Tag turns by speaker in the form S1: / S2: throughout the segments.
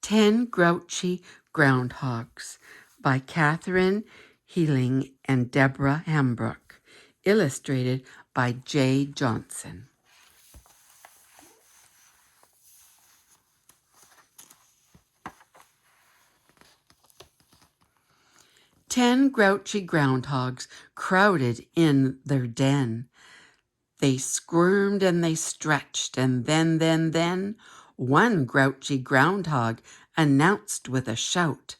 S1: 10 Grouchy Groundhogs by Catherine Healing and Deborah Hambrook, illustrated by J. Johnson. Ten grouchy groundhogs crowded in their den. They squirmed and they stretched, and then, one grouchy groundhog announced with a shout,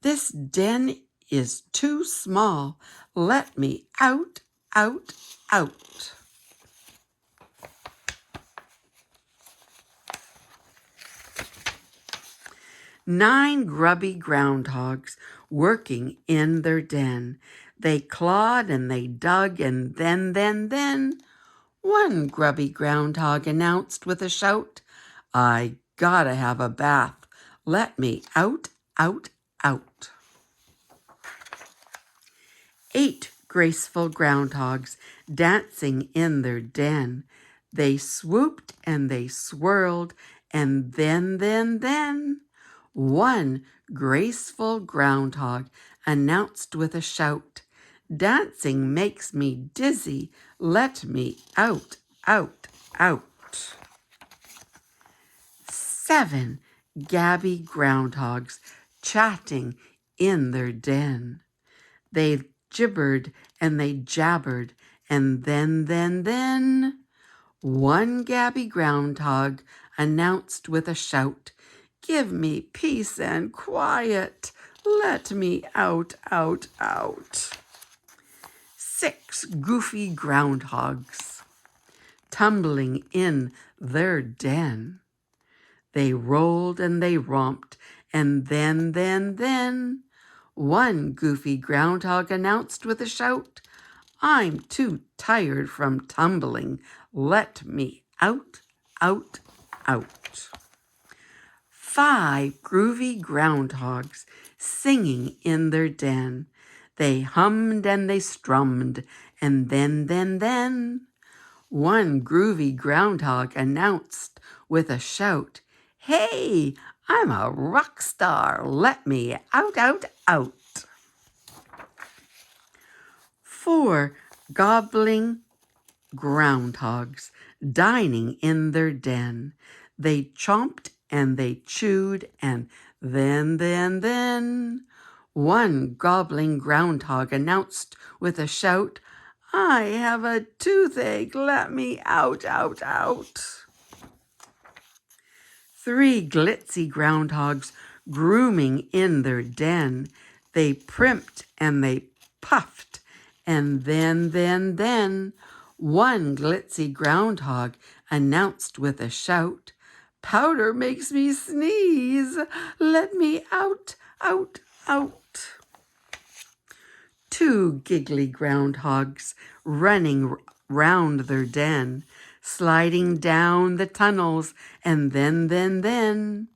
S1: "This den is too small. Let me out, out, out." Nine grubby groundhogs working in their den. They clawed and they dug, and then, one grubby groundhog announced with a shout, "I gotta have a bath. Let me out, out, out." 8 graceful groundhogs dancing in their den. They swooped and they swirled, and then, one graceful groundhog announced with a shout, "Dancing makes me dizzy. Let me out, out, out." 7 gabby groundhogs chatting in their den. They gibbered and they jabbered, and then, one gabby groundhog announced with a shout, "Give me peace and quiet. Let me out, out, out." 6 goofy groundhogs tumbling in their den. They rolled and they romped, and then, one goofy groundhog announced with a shout, "I'm too tired from tumbling. Let me out, out, out." 5 groovy groundhogs singing in their den. They hummed and they strummed, and then, one groovy groundhog announced with a shout, "Hey, I'm a rock star. Let me out, out, out." 4 gobbling groundhogs dining in their den. They chomped and they chewed, and then, one gobbling groundhog announced with a shout, "I have a toothache. Let me out, out, out." 3 glitzy groundhogs grooming in their den. They primped and they puffed, and then, one glitzy groundhog announced with a shout, "Powder makes me sneeze. Let me out, out, out." 2 giggly groundhogs running round their den, sliding down the tunnels, and then,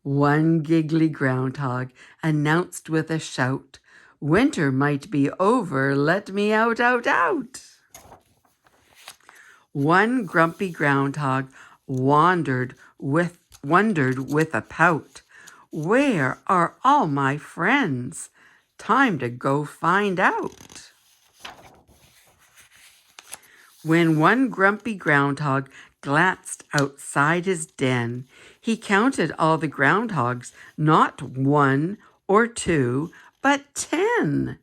S1: one giggly groundhog announced with a shout, "Winter might be over. Let me out, out, out." 1 grumpy groundhog wondered with a pout, "Where are all my friends? Time to go find out." When one grumpy groundhog glanced outside his den, he counted all the groundhogs, not 1 or 2, but 10.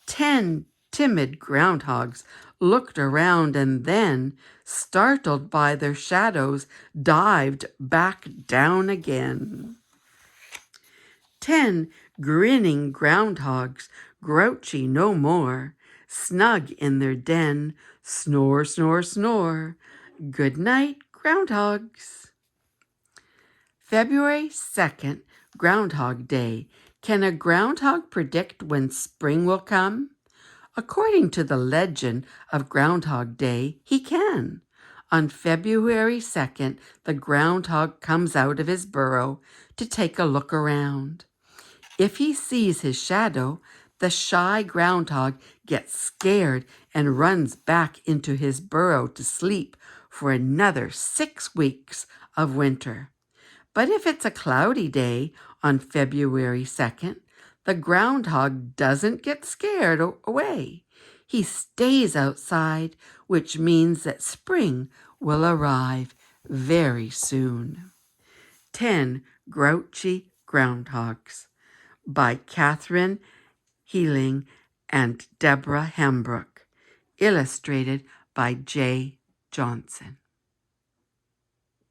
S1: 10 timid groundhogs looked around, and then, startled by their shadows, dived back down again. 10 grinning groundhogs, grouchy no more, snug in their den, snore, snore, snore. Good night, groundhogs. February 2nd, Groundhog Day. Can a groundhog predict when spring will come? According to the legend of Groundhog Day, he can. On February 2nd, the groundhog comes out of his burrow to take a look around. If he sees his shadow, the shy groundhog gets scared and runs back into his burrow to sleep for another 6 weeks of winter. But if it's a cloudy day on February 2nd, the groundhog doesn't get scared away. He stays outside, which means that spring will arrive very soon. 10 Grouchy Groundhogs by Catherine Healing and Deborah Hembrook. Illustrated by J. Johnson.